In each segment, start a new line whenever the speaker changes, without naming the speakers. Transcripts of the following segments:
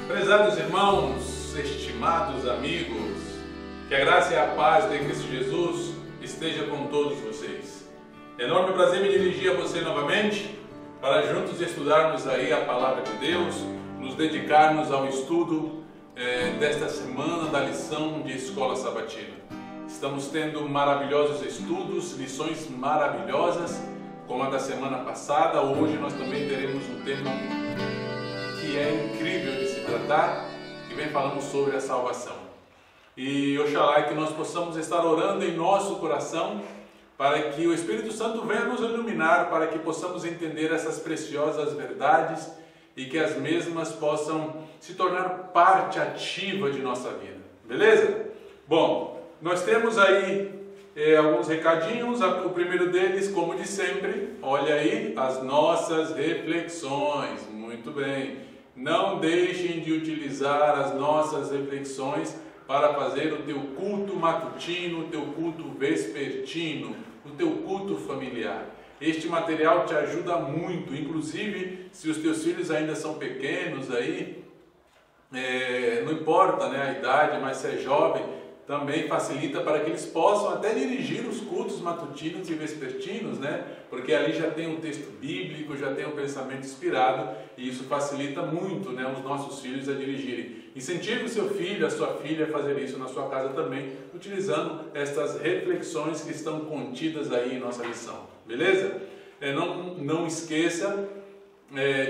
Prezados irmãos, estimados amigos, que a graça e a paz de Cristo Jesus esteja com todos vocês. Enorme prazer me dirigir a você novamente para juntos estudarmos aí a Palavra de Deus, nos dedicarmos ao estudo desta semana da lição de Escola Sabatina. Estamos tendo maravilhosos estudos, lições maravilhosas, como a da semana passada. Hoje nós também teremos um tema que é incrível de se tratar, e vem falando sobre a salvação. E oxalá que nós possamos estar orando em nosso coração para que o Espírito Santo venha nos iluminar, para que possamos entender essas preciosas verdades e que as mesmas possam se tornar parte ativa de nossa vida. Beleza? Bom, nós temos aí alguns recadinhos. O primeiro deles, como de sempre, olha aí, as nossas reflexões. Muito bem. Não deixem de utilizar as nossas reflexões para fazer o teu culto matutino, o teu culto vespertino, o teu culto familiar. Este material te ajuda muito, inclusive se os teus filhos ainda são pequenos aí, não importa, né, a idade, mas se é jovem, também facilita para que eles possam até dirigir os cultos matutinos e vespertinos, né? Porque ali já tem um texto bíblico, já tem um pensamento inspirado, e isso facilita muito, né, os nossos filhos a dirigirem. Incentive o seu filho, a sua filha a fazer isso na sua casa também, utilizando estas reflexões que estão contidas aí em nossa lição. Beleza? Não esqueça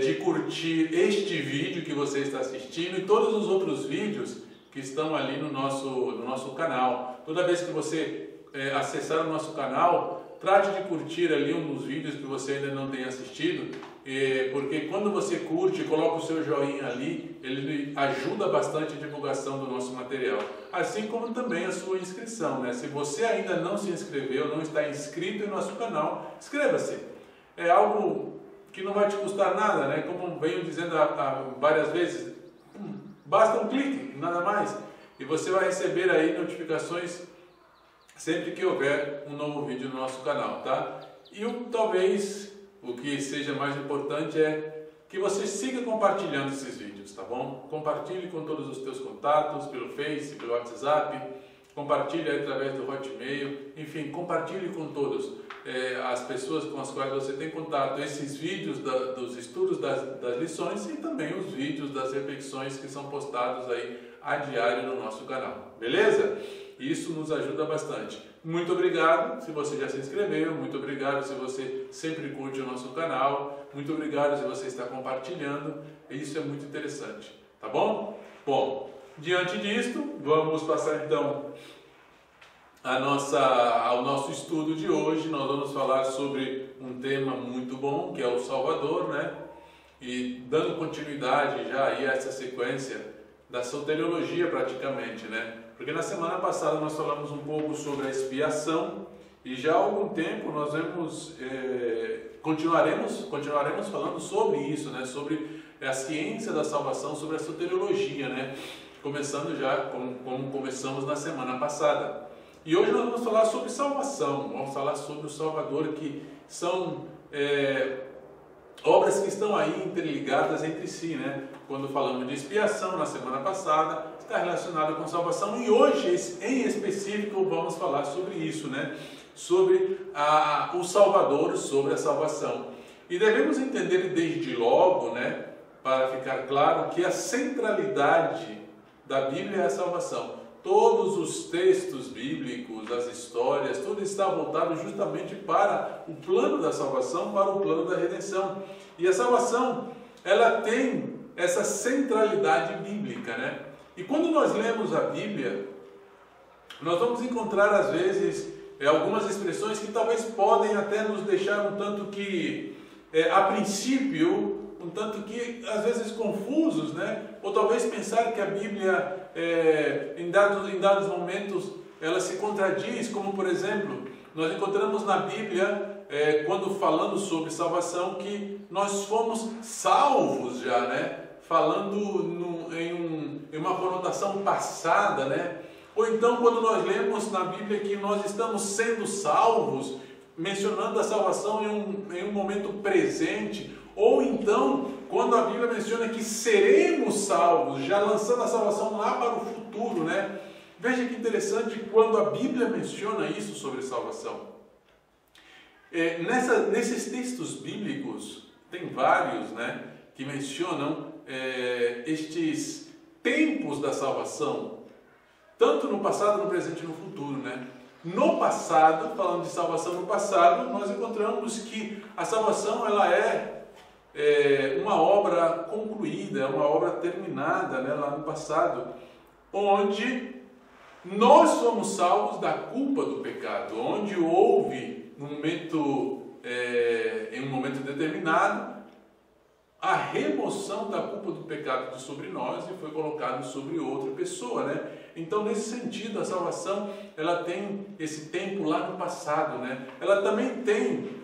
de curtir este vídeo que você está assistindo e todos os outros vídeos que estão ali no nosso canal. Toda vez que você acessar o nosso canal, trate de curtir ali um dos vídeos que você ainda não tem assistido, porque quando você curte, coloca o seu joinha ali, ele ajuda bastante a divulgação do nosso material. Assim como também a sua inscrição, né? Se você ainda não se inscreveu, não está inscrito em nosso canal, inscreva-se. É algo que não vai te custar nada, né? Como venho dizendo várias vezes, basta um clique, nada mais, e você vai receber aí notificações sempre que houver um novo vídeo no nosso canal, tá? E talvez o que seja mais importante é que você siga compartilhando esses vídeos, tá bom? Compartilhe com todos os teus contatos, pelo Face, pelo WhatsApp, compartilhe através do Hotmail, enfim, compartilhe com todos as pessoas com as quais você tem contato, esses vídeos dos estudos das lições e também os vídeos das reflexões que são postados aí a diário no nosso canal, beleza? Isso nos ajuda bastante. Muito obrigado se você já se inscreveu, muito obrigado se você sempre curte o nosso canal, muito obrigado se você está compartilhando, isso é muito interessante, tá bom? Bom, diante disto, vamos passar então ao nosso estudo de hoje. Nós vamos falar sobre um tema muito bom, que é o Salvador, né? E dando continuidade já aí a essa sequência da soteriologia praticamente, né? Porque na semana passada nós falamos um pouco sobre a expiação e já há algum tempo nós continuaremos falando sobre isso, né? Sobre a ciência da salvação, sobre a soteriologia, né? Começando já como começamos na semana passada. E hoje nós vamos falar sobre salvação, vamos falar sobre o Salvador, que são obras que estão aí interligadas entre si, né? Quando falamos de expiação na semana passada, está relacionado com salvação, e hoje em específico vamos falar sobre isso, né? Sobre o Salvador, sobre a salvação. E devemos entender desde logo, né, para ficar claro, que a centralidade da Bíblia é a salvação. Todos os textos bíblicos, as histórias, tudo está voltado justamente para o plano da salvação, para o plano da redenção. E a salvação, ela tem essa centralidade bíblica, né? E quando nós lemos a Bíblia, nós vamos encontrar às vezes algumas expressões que talvez podem até nos deixar um tanto que, a princípio, um tanto que às vezes confusos, né? Ou talvez pensar que a Bíblia, em dados momentos, ela se contradiz, como por exemplo, nós encontramos na Bíblia, quando falando sobre salvação, que nós fomos salvos já, né? falando em uma conotação passada, né? Ou então quando nós lemos na Bíblia que nós estamos sendo salvos, mencionando a salvação em um momento presente, ou então quando a Bíblia menciona que seremos salvos, já lançando a salvação lá para o futuro, né? Veja que interessante quando a Bíblia menciona isso sobre salvação. Nesses textos bíblicos, tem vários, né, que mencionam estes tempos da salvação, tanto no passado, no presente e no futuro, né? No passado, falando de salvação no passado, nós encontramos que a salvação ela é uma obra concluída, uma obra terminada, né, lá no passado, onde nós somos salvos da culpa do pecado, onde houve em um momento determinado a remoção da culpa do pecado de sobre nós e foi colocado sobre outra pessoa, né? Então, nesse sentido, a salvação ela tem esse tempo lá no passado, né? Ela também tem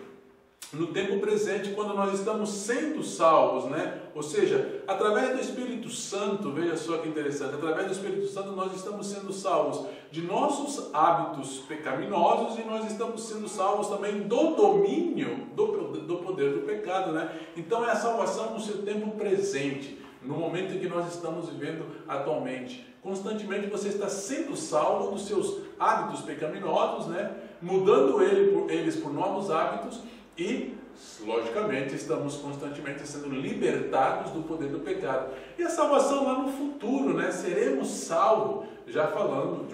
no tempo presente, quando nós estamos sendo salvos, né? Ou seja, através do Espírito Santo, veja só que interessante, através do Espírito Santo nós estamos sendo salvos de nossos hábitos pecaminosos e nós estamos sendo salvos também do domínio do poder do pecado, né? Então é a salvação no seu tempo presente, no momento em que nós estamos vivendo atualmente. Constantemente você está sendo salvo dos seus hábitos pecaminosos, né? Mudando eles por novos hábitos. E, logicamente, estamos constantemente sendo libertados do poder do pecado. E a salvação lá no futuro, né? Seremos salvos, já falando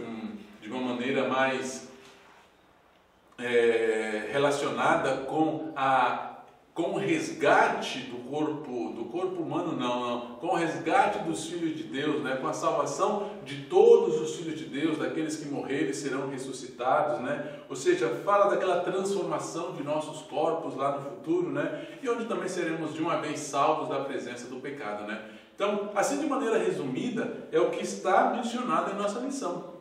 de uma maneira mais relacionada com o resgate do corpo humano, não, com o resgate dos filhos de Deus, né? Com a salvação de todos os filhos de Deus, daqueles que morrerem serão ressuscitados, né? Ou seja, fala daquela transformação de nossos corpos lá no futuro, né? E onde também seremos de uma vez salvos da presença do pecado, né? Então, assim de maneira resumida, é o que está mencionado em nossa lição.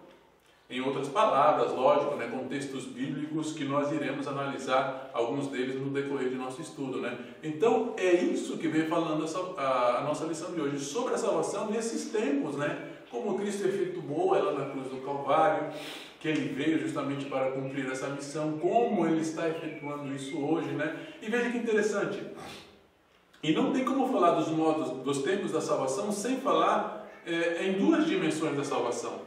Em outras palavras, lógico, né, com textos bíblicos que nós iremos analisar alguns deles no decorrer de nosso estudo, né? Então, é isso que vem falando a nossa lição de hoje, sobre a salvação nesses tempos, né? Como Cristo efetuou ela na cruz do Calvário, que Ele veio justamente para cumprir essa missão, como Ele está efetuando isso hoje, né? E veja que interessante, e não tem como falar dos tempos da salvação sem falar em duas dimensões da salvação.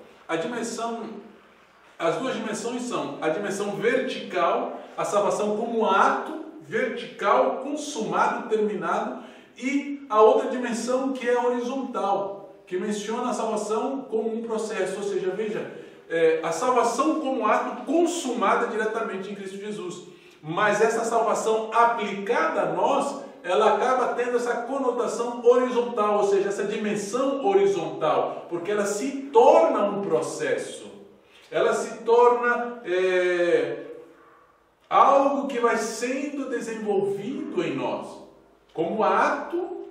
As duas dimensões são a dimensão vertical, a salvação como ato vertical, consumado, terminado, e a outra dimensão que é horizontal, que menciona a salvação como um processo, ou seja, veja, a salvação como ato consumada diretamente em Cristo Jesus. Mas essa salvação aplicada a nós, ela acaba tendo essa conotação horizontal, ou seja, essa dimensão horizontal, porque ela se torna um processo. Ela se torna algo que vai sendo desenvolvido em nós. Como ato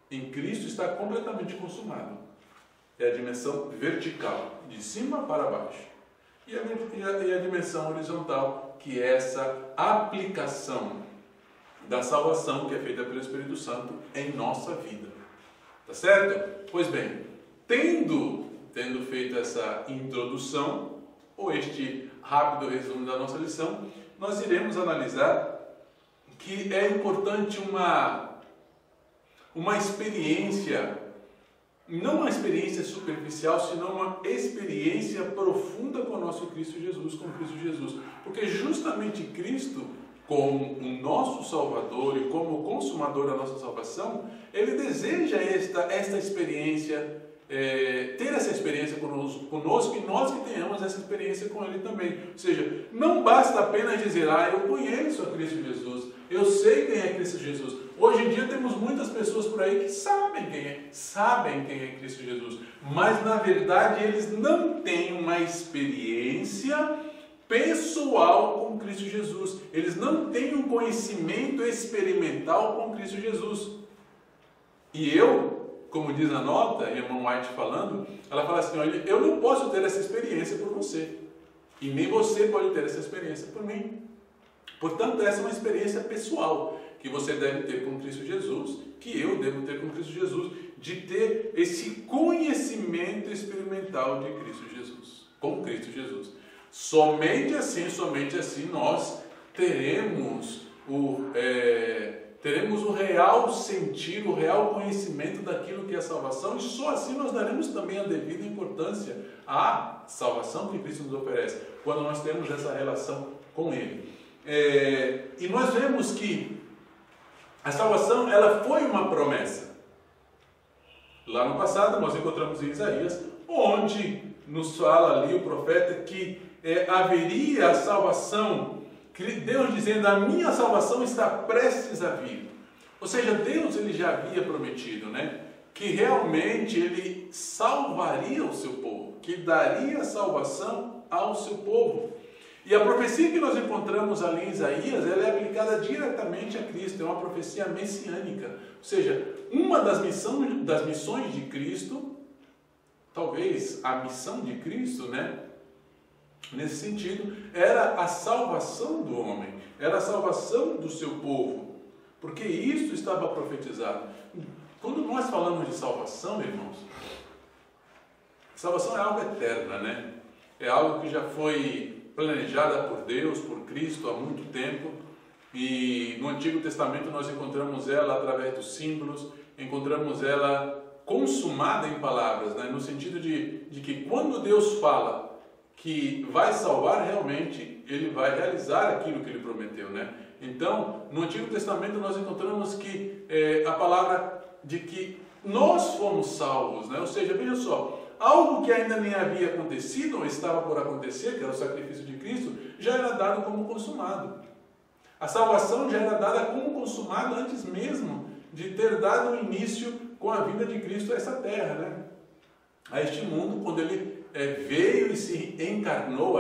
em Cristo está completamente consumado. É a dimensão vertical, de cima para baixo. E a dimensão horizontal, que é essa aplicação da salvação que é feita pelo Espírito Santo em nossa vida. Tá certo? Pois bem, tendo feito essa introdução, ou este rápido resumo da nossa lição, nós iremos analisar que é importante uma experiência, não uma experiência superficial, senão uma experiência profunda com o nosso Cristo Jesus, com Cristo Jesus. Porque justamente Cristo, como o nosso Salvador e como o consumador da nossa salvação, Ele deseja esta experiência, ter essa experiência conosco e nós que tenhamos essa experiência com Ele também. Ou seja, não basta apenas dizer, eu conheço a Cristo Jesus, eu sei quem é Cristo Jesus. Hoje em dia temos muitas pessoas por aí que sabem quem é Cristo Jesus, mas na verdade eles não têm uma experiência pessoal com Cristo Jesus. Eles não têm um conhecimento experimental com Cristo Jesus. E como diz a nota, a irmã White falando, ela fala assim, olha, eu não posso ter essa experiência por você, e nem você pode ter essa experiência por mim. Portanto, essa é uma experiência pessoal, que você deve ter com Cristo Jesus, que eu devo ter com Cristo Jesus, de ter esse conhecimento experimental de Cristo Jesus, com Cristo Jesus. Somente assim nós teremos o real sentido, o real conhecimento daquilo que é salvação, e só assim nós daremos também a devida importância à salvação que Cristo nos oferece, quando nós temos essa relação com Ele. E nós vemos que a salvação, ela foi uma promessa. Lá no passado nós encontramos em Isaías, onde nos fala ali o profeta que haveria a salvação, Deus dizendo: a minha salvação está prestes a vir. Ou seja, Deus ele já havia prometido, né, que realmente Ele salvaria o seu povo, que daria salvação ao seu povo. E a profecia que nós encontramos ali em Isaías, ela é aplicada diretamente a Cristo, é uma profecia messiânica. Ou seja, uma das missões de Cristo, talvez a missão de Cristo, né, nesse sentido, era a salvação do homem, era a salvação do seu povo, porque isso estava profetizado. Quando nós falamos de salvação, irmãos, salvação é algo eterna, né? É algo que já foi planejada por Deus, por Cristo há muito tempo, e no Antigo Testamento nós encontramos ela através dos símbolos, encontramos ela consumada em palavras, né? No sentido de que quando Deus fala que vai salvar, realmente Ele vai realizar aquilo que Ele prometeu, né? Então, no Antigo Testamento nós encontramos que a palavra de que nós fomos salvos, né? Ou seja, veja só, algo que ainda nem havia acontecido, ou estava por acontecer, que era o sacrifício de Cristo, já era dado como consumado. A salvação já era dada como consumada antes mesmo de ter dado início com a vinda de Cristo a essa terra, né? A este mundo, quando Ele veio e se encarnou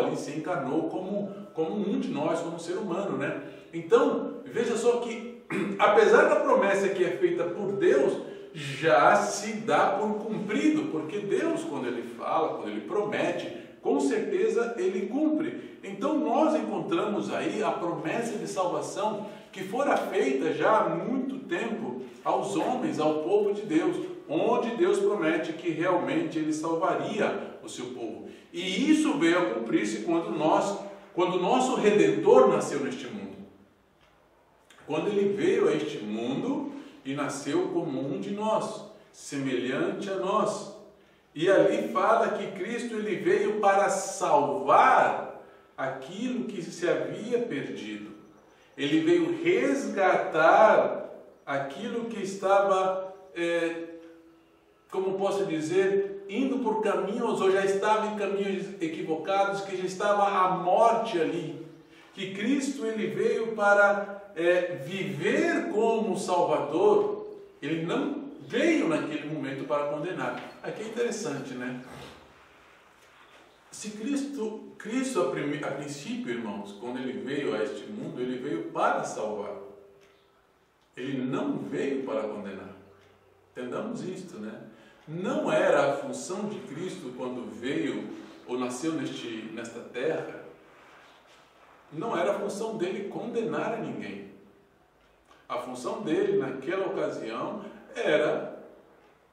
como um de nós, como um ser humano, né? Então, veja só que, apesar da promessa que é feita por Deus, já se dá por cumprido, porque Deus, quando Ele fala, quando Ele promete, com certeza Ele cumpre. Então nós encontramos aí a promessa de salvação que fora feita já há muito tempo aos homens, ao povo de Deus, onde Deus promete que realmente Ele salvaria o seu povo. E isso veio a cumprir-se quando o nosso Redentor nasceu neste mundo. Quando Ele veio a este mundo e nasceu como um de nós, semelhante a nós. E ali fala que Cristo ele veio para salvar aquilo que se havia perdido. Ele veio resgatar aquilo que estava, como posso dizer, indo por caminhos, ou já estava em caminhos equivocados, que já estava a morte ali. Que Cristo ele veio para viver como Salvador. Ele não veio naquele momento para condenar. Aqui é interessante, né? Se Cristo a princípio, irmãos, quando Ele veio a este mundo, Ele veio para salvar. Ele não veio para condenar. Entendamos isto, né? Não era a função de Cristo quando veio ou nasceu nesta terra, não era a função dele condenar a ninguém. A função dele naquela ocasião era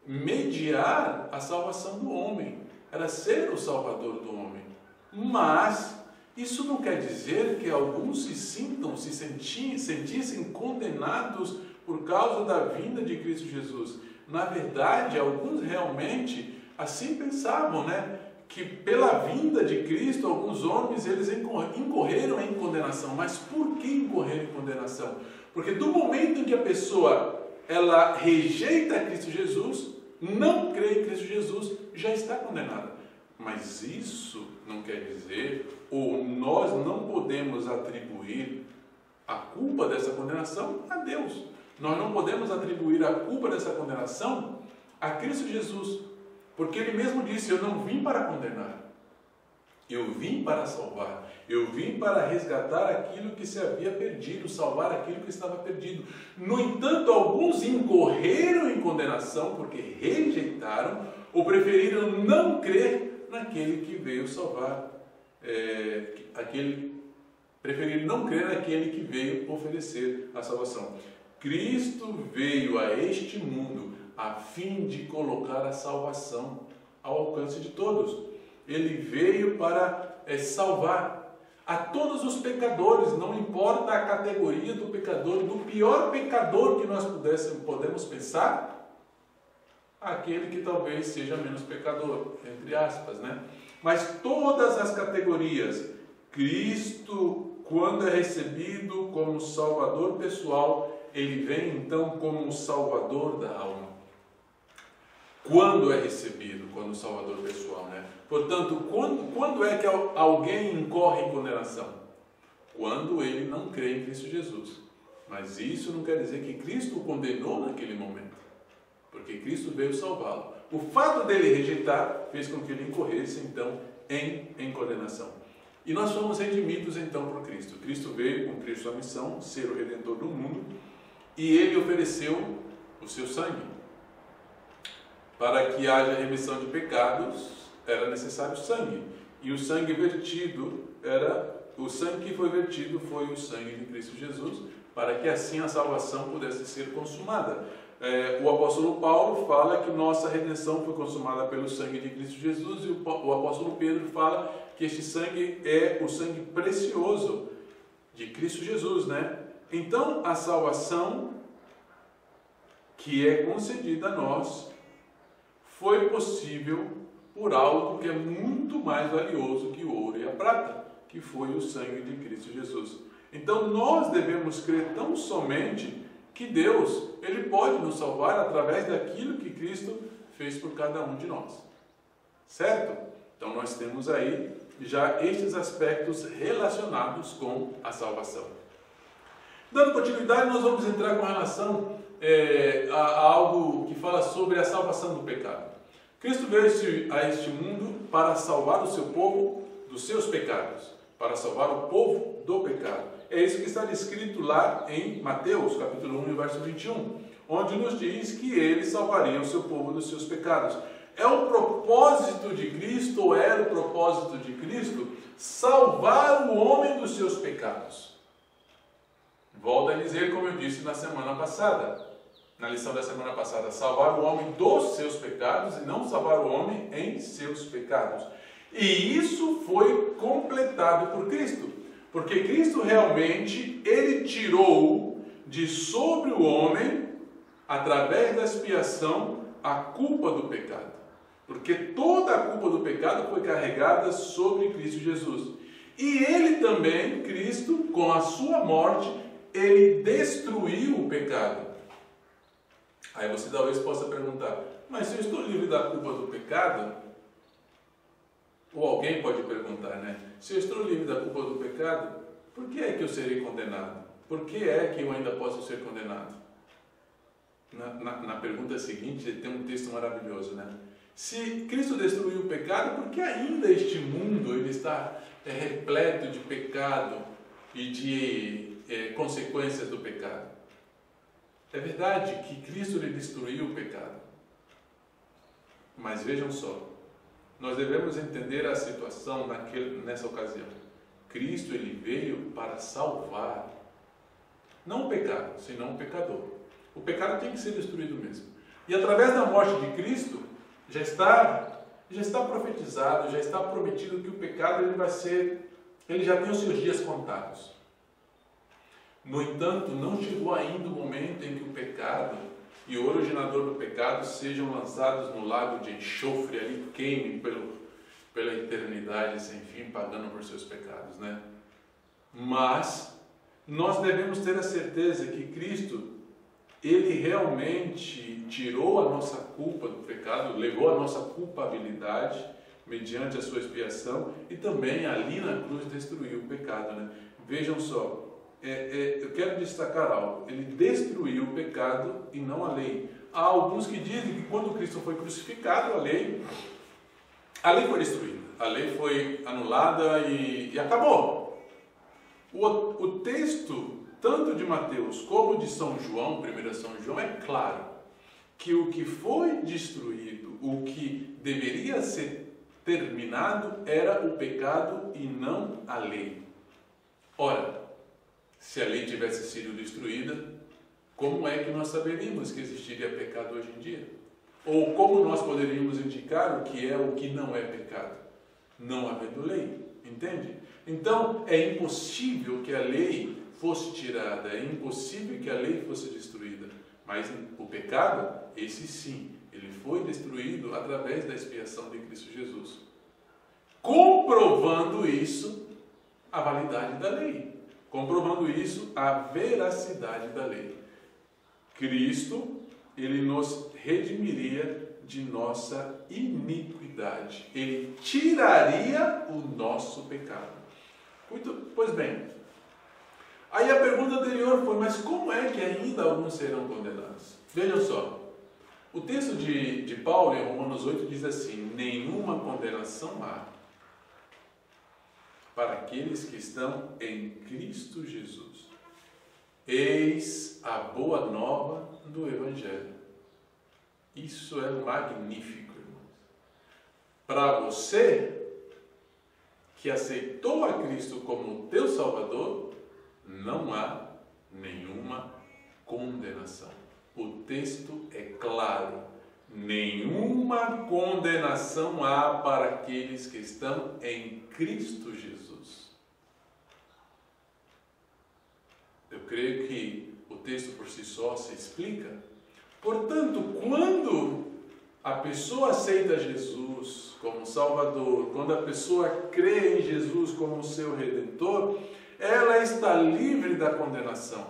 mediar a salvação do homem, era ser o salvador do homem. Mas isso não quer dizer que alguns sentissem condenados por causa da vinda de Cristo Jesus. Na verdade, alguns realmente assim pensavam, né? Que pela vinda de Cristo, alguns homens eles incorreram em condenação. Mas por que incorreram em condenação? Porque do momento em que a pessoa ela rejeita Cristo Jesus, não crê em Cristo Jesus, já está condenada. Mas isso não quer dizer, ou nós não podemos atribuir a culpa dessa condenação a Deus. Nós não podemos atribuir a culpa dessa condenação a Cristo Jesus. Porque Ele mesmo disse, eu não vim para condenar, eu vim para salvar, eu vim para resgatar aquilo que se havia perdido, salvar aquilo que estava perdido. No entanto, alguns incorreram em condenação porque rejeitaram ou preferiram não crer naquele que veio salvar, preferiram não crer naquele que veio oferecer a salvação. Cristo veio a este mundo a fim de colocar a salvação ao alcance de todos. Ele veio para salvar a todos os pecadores, não importa a categoria do pecador, do pior pecador que nós podemos pensar, aquele que talvez seja menos pecador, entre aspas, né? Mas todas as categorias, Cristo, quando é recebido como Salvador pessoal, ele vem então como o Salvador da alma. Quando é recebido como Salvador pessoal, né? Portanto, quando é que alguém incorre em condenação? Quando ele não crê em Cristo Jesus. Mas isso não quer dizer que Cristo o condenou naquele momento, porque Cristo veio salvá-lo. O fato dele rejeitar fez com que ele incorresse então em condenação. E nós fomos redimidos então por Cristo. Cristo veio cumprir sua missão, ser o Redentor do mundo, e ele ofereceu o seu sangue. Para que haja remissão de pecados, era necessário sangue. E o sangue vertido o sangue que foi vertido foi o sangue de Cristo Jesus, para que assim a salvação pudesse ser consumada. O apóstolo Paulo fala que nossa redenção foi consumada pelo sangue de Cristo Jesus, e o apóstolo Pedro fala que este sangue é o sangue precioso de Cristo Jesus, né? Então, a salvação que é concedida a nós foi possível por algo que é muito mais valioso que o ouro e a prata, que foi o sangue de Cristo Jesus. Então, nós devemos crer tão somente que Deus, Ele pode nos salvar através daquilo que Cristo fez por cada um de nós. Certo? Então, nós temos aí já estes aspectos relacionados com a salvação. Dando continuidade, nós vamos entrar com relação a algo que fala sobre a salvação do pecado. Cristo veio a este mundo para salvar o seu povo dos seus pecados, para salvar o povo do pecado. É isso que está descrito lá em Mateus, capítulo 1, verso 21, onde nos diz que ele salvaria o seu povo dos seus pecados. É o propósito de Cristo, ou era o propósito de Cristo, salvar o homem dos seus pecados. Volto a dizer, como eu disse na semana passada, na lição da semana passada, salvar o homem dos seus pecados e não salvar o homem em seus pecados. E isso foi completado por Cristo, porque Cristo realmente, ele tirou de sobre o homem, através da expiação, a culpa do pecado. Porque toda a culpa do pecado foi carregada sobre Cristo Jesus. E ele também, Cristo, com a sua morte, ele destruiu o pecado. Aí você talvez possa perguntar, mas se eu estou livre da culpa do pecado, ou alguém pode perguntar, né? Se eu estou livre da culpa do pecado, por que é que eu serei condenado? Por que é que eu ainda posso ser condenado? Na pergunta seguinte tem um texto maravilhoso, né? Se Cristo destruiu o pecado, por que ainda este mundo ele está repleto de pecado e de consequências do pecado? É verdade que Cristo lhe destruiu o pecado, mas vejam só, nós devemos entender a situação nessa ocasião. Cristo ele veio para salvar, não o pecado, senão o pecador. O pecado tem que ser destruído mesmo. E através da morte de Cristo, já está profetizado, já está prometido que o pecado ele já tem os seus dias contados. No entanto, não chegou ainda o momento em que o pecado e o originador do pecado sejam lançados no lago de enxofre, ali queimem pela eternidade sem fim, pagando por seus pecados, né? Mas nós devemos ter a certeza que Cristo, ele realmente tirou a nossa culpa do pecado, levou a nossa culpabilidade mediante a sua expiação e também ali na cruz destruiu o pecado, né? Vejam só. Eu quero destacar algo, ele destruiu o pecado e não a lei. Há alguns que dizem que quando Cristo foi crucificado, a lei foi destruída, a lei foi anulada e acabou. O texto, tanto de Mateus como de São João, 1 São João, é claro que o que foi destruído, o que deveria ser terminado, era o pecado e não a lei. Ora, se a lei tivesse sido destruída, como é que nós saberíamos que existiria pecado hoje em dia? Ou como nós poderíamos indicar o que é ou o que não é pecado? Não havendo lei, entende? Então, é impossível que a lei fosse tirada, é impossível que a lei fosse destruída. Mas o pecado, esse sim, ele foi destruído através da expiação de Cristo Jesus. Comprovando isso, a validade da lei. Comprovando isso, a veracidade da lei. Cristo, ele nos redimiria de nossa iniquidade. Ele tiraria o nosso pecado. Pois bem, aí a pergunta anterior foi, mas como é que ainda alguns serão condenados? Vejam só, o texto de Paulo em Romanos 8 diz assim: nenhuma condenação há para aqueles que estão em Cristo Jesus. Eis a boa nova do Evangelho. Isso é magnífico, irmãos. Para você que aceitou a Cristo como teu Salvador, não há nenhuma condenação. O texto é claro. Nenhuma condenação há para aqueles que estão em Cristo Jesus. Eu creio que o texto por si só se explica. Portanto, quando a pessoa aceita Jesus como Salvador, quando a pessoa crê em Jesus como seu Redentor, ela está livre da condenação.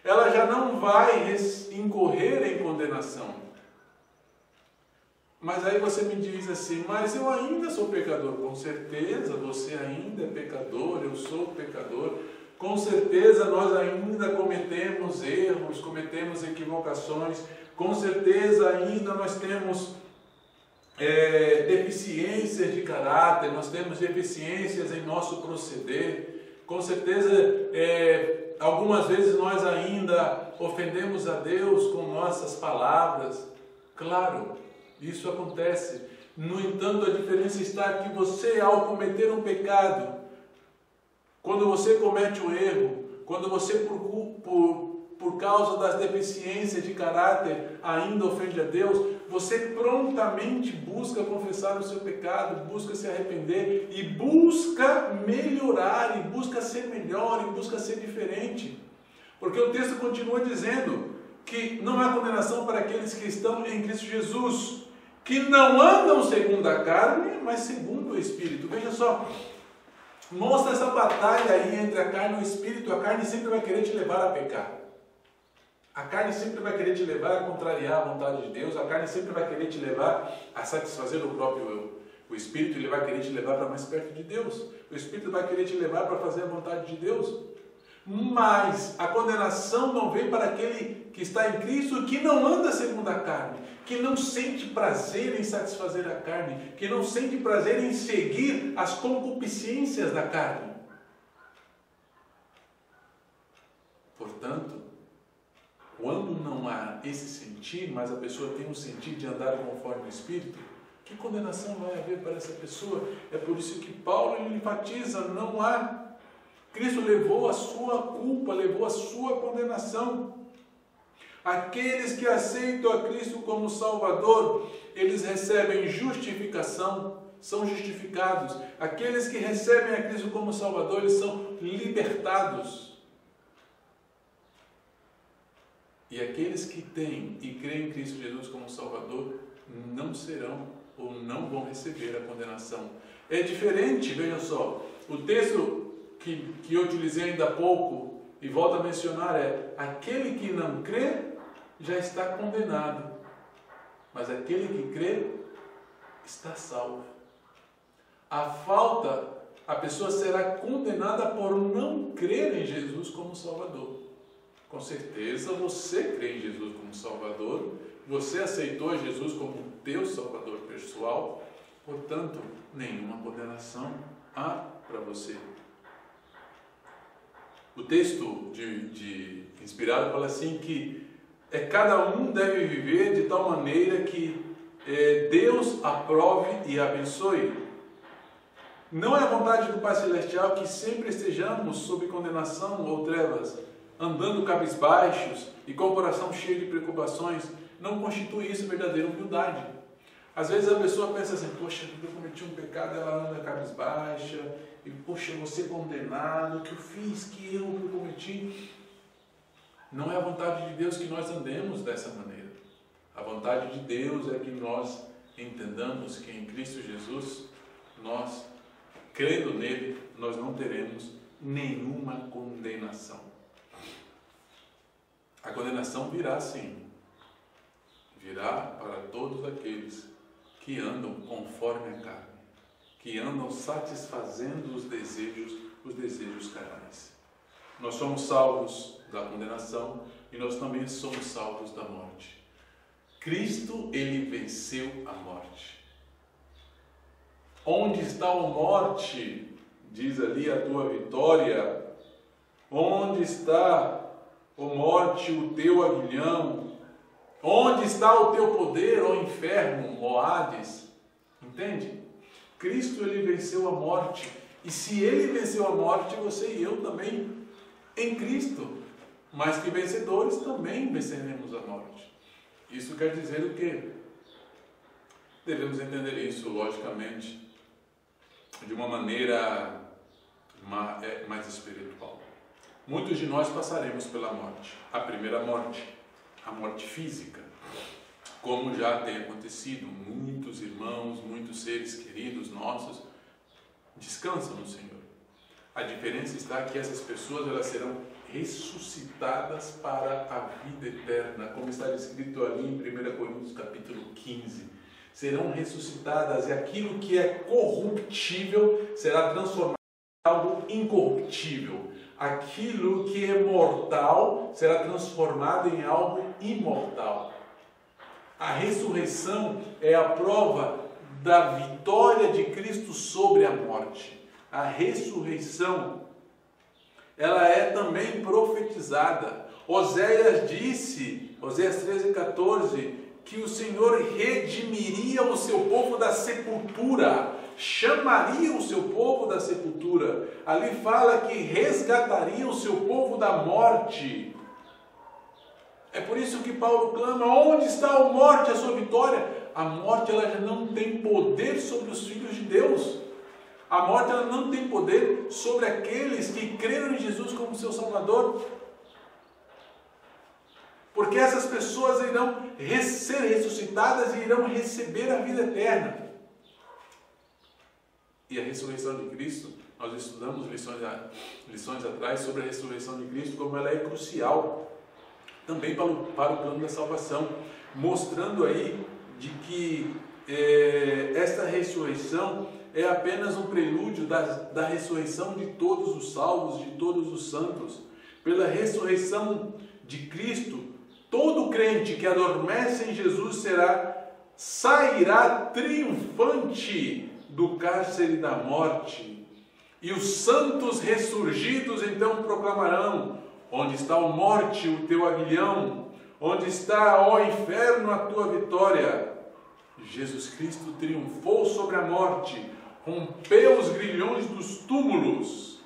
Ela já não vai incorrer em condenação. Mas aí você me diz assim, mas eu ainda sou pecador. Com certeza, você ainda é pecador, eu sou pecador. Com certeza nós ainda cometemos erros, cometemos equivocações. Com certeza ainda nós temos deficiências de caráter, nós temos deficiências em nosso proceder. Com certeza algumas vezes nós ainda ofendemos a Deus com nossas palavras. Claro, isso acontece. No entanto, a diferença está que você, ao cometer um pecado, quando você comete um erro, quando você por causa das deficiências de caráter ainda ofende a Deus, você prontamente busca confessar o seu pecado, busca se arrepender e busca melhorar, e busca ser melhor, e busca ser diferente. Porque o texto continua dizendo que não há condenação para aqueles que estão em Cristo Jesus, que não andam segundo a carne, mas segundo o Espírito. Veja só, mostra essa batalha aí entre a carne e o Espírito. A carne sempre vai querer te levar a pecar. A carne sempre vai querer te levar a contrariar a vontade de Deus. A carne sempre vai querer te levar a satisfazer o próprio eu. O Espírito, ele vai querer te levar para mais perto de Deus. O Espírito vai querer te levar para fazer a vontade de Deus. Mas a condenação não vem para aquele que está em Cristo e que não anda segundo a carne, que não sente prazer em satisfazer a carne, que não sente prazer em seguir as concupiscências da carne. Portanto, quando não há esse sentir, mas a pessoa tem um sentir de andar conforme o Espírito, que condenação vai haver para essa pessoa? É por isso que Paulo ele enfatiza, não há. Cristo levou a sua culpa, levou a sua condenação. Aqueles que aceitam a Cristo como Salvador, eles recebem justificação, são justificados. Aqueles que recebem a Cristo como Salvador, eles são libertados. E aqueles que têm e creem em Cristo Jesus como Salvador, não serão ou não vão receber a condenação. É diferente, veja só, o texto que eu utilizei ainda há pouco, e volto a mencionar, é: aquele que não crê, já está condenado, mas aquele que crê, está salvo. A pessoa será condenada por não crer em Jesus como Salvador. Com certeza você crê em Jesus como Salvador, você aceitou Jesus como teu Salvador pessoal, portanto, nenhuma condenação há para você. O texto inspirado fala assim que cada um deve viver de tal maneira que Deus aprove e abençoe. Não é a vontade do Pai Celestial que sempre estejamos sob condenação ou trevas, andando cabisbaixos e com o coração cheio de preocupações, não constitui isso verdadeira humildade. Às vezes a pessoa pensa assim, poxa, eu cometi um pecado, ela anda cabisbaixa, e poxa, eu vou ser condenado, o que eu fiz, que erro que eu cometi. Não é a vontade de Deus que nós andemos dessa maneira. A vontade de Deus é que nós entendamos que em Cristo Jesus, nós, crendo nele, nós não teremos nenhuma condenação. A condenação virá sim, virá para todos aqueles que andam conforme a carne, que andam satisfazendo os desejos carnais. Nós somos salvos da condenação e nós também somos salvos da morte. Cristo, ele venceu a morte. Onde está a morte? Diz ali a tua vitória. Onde está, ó morte, o teu aguilhão? Onde está o teu poder, ó inferno, ó Hades? Entende? Cristo, ele venceu a morte. E se ele venceu a morte, você e eu também, em Cristo. Mas que vencedores também venceremos a morte. Isso quer dizer o quê? Devemos entender isso, logicamente, de uma maneira mais espiritual. Muitos de nós passaremos pela morte. A primeira morte, a morte física, como já tem acontecido. Muitos irmãos, muitos seres queridos nossos descansam no Senhor. A diferença está que essas pessoas, elas serão ressuscitadas para a vida eterna, como está escrito ali em 1 Coríntios capítulo 15. Serão ressuscitadas e aquilo que é corruptível será transformado em algo incorruptível. Aquilo que é mortal será transformado em algo imortal. A ressurreição é a prova da vitória de Cristo sobre a morte. A ressurreição, ela é também profetizada. Oséias disse, Oséias 13:14, que o Senhor redimiria o seu povo da sepultura, chamaria o seu povo da sepultura. Ali fala que resgataria o seu povo da morte. É por isso que Paulo clama, onde está a morte, a sua vitória? A morte, ela já não tem poder sobre os filhos de Deus. A morte, ela não tem poder sobre aqueles que creram em Jesus como seu Salvador. Porque essas pessoas irão ser ressuscitadas e irão receber a vida eterna. E a ressurreição de Cristo, nós estudamos lições atrás sobre a ressurreição de Cristo, como ela é crucial também para o plano da salvação, mostrando aí de que esta ressurreição é apenas um prelúdio da ressurreição de todos os salvos, de todos os santos. Pela ressurreição de Cristo, todo crente que adormece em Jesus sairá triunfante do cárcere da morte. E os santos ressurgidos então proclamarão, onde está, ó morte, o teu aguilhão? Onde está, ó inferno, a tua vitória? Jesus Cristo triunfou sobre a morte, rompeu os grilhões dos túmulos.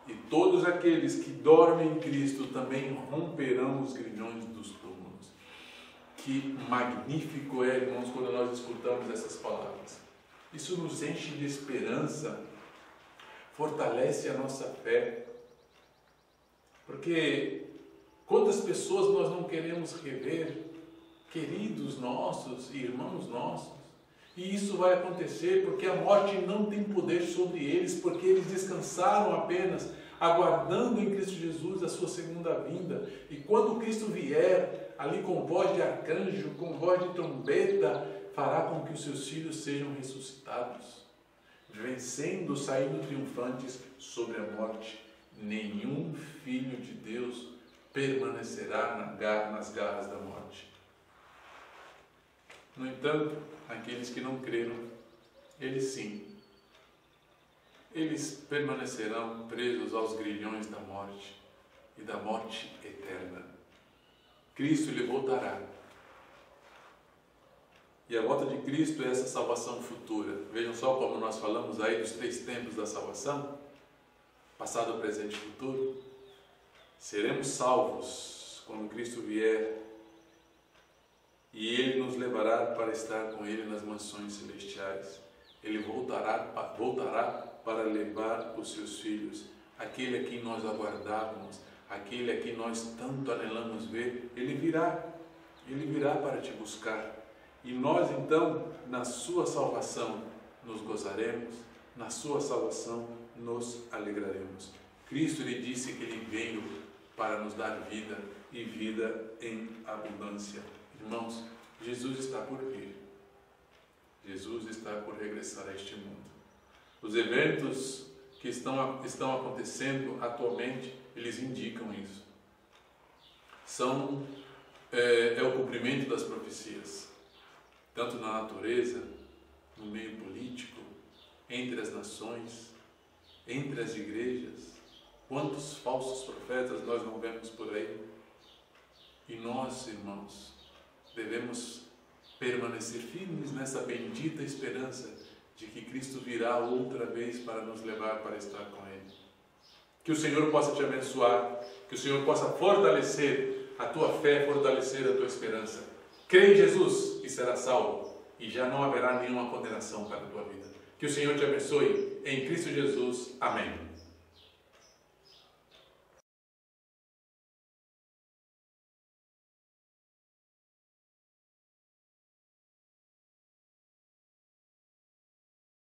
E todos aqueles que dormem em Cristo também romperão os grilhões dos túmulos. Que magnífico é, irmãos, quando nós escutamos essas palavras. Isso nos enche de esperança, fortalece a nossa fé. Porque quantas pessoas nós não queremos rever, queridos nossos, irmãos nossos, e isso vai acontecer porque a morte não tem poder sobre eles, porque eles descansaram apenas, aguardando em Cristo Jesus a sua segunda vinda. E quando Cristo vier, ali com voz de arcanjo, com voz de trombeta, fará com que os seus filhos sejam ressuscitados, vencendo, saindo triunfantes sobre a morte. Nenhum filho de Deus permanecerá nas garras da morte. No entanto, aqueles que não creram, eles sim, eles permanecerão presos aos grilhões da morte e da morte eterna. Cristo lhe voltará. E a volta de Cristo é essa salvação futura. Vejam só como nós falamos aí dos 3 tempos da salvação: passado, presente e futuro. Seremos salvos quando Cristo vier e Ele nos levará para estar com Ele nas mansões celestiais. Ele voltará para levar os seus filhos, aquele a quem nós aguardávamos, aquele a quem nós tanto anelamos ver. Ele virá para te buscar. E nós então, na sua salvação, nos gozaremos, na sua salvação nos alegraremos. Cristo lhe disse que Ele veio para nos dar vida e vida em abundância. Irmãos, Jesus está por vir. Jesus está por regressar a este mundo. Os eventos que estão acontecendo atualmente, eles indicam isso. É o cumprimento das profecias, tanto na natureza, no meio político, entre as nações, entre as igrejas. Quantos falsos profetas nós não vemos por aí? E nós, irmãos, devemos permanecer firmes nessa bendita esperança de que Cristo virá outra vez para nos levar para estar com Ele. Que o Senhor possa te abençoar, que o Senhor possa fortalecer a tua fé, fortalecer a tua esperança. Crê em Jesus e será salvo, e já não haverá nenhuma condenação para a tua vida. Que o Senhor te abençoe, em Cristo Jesus. Amém.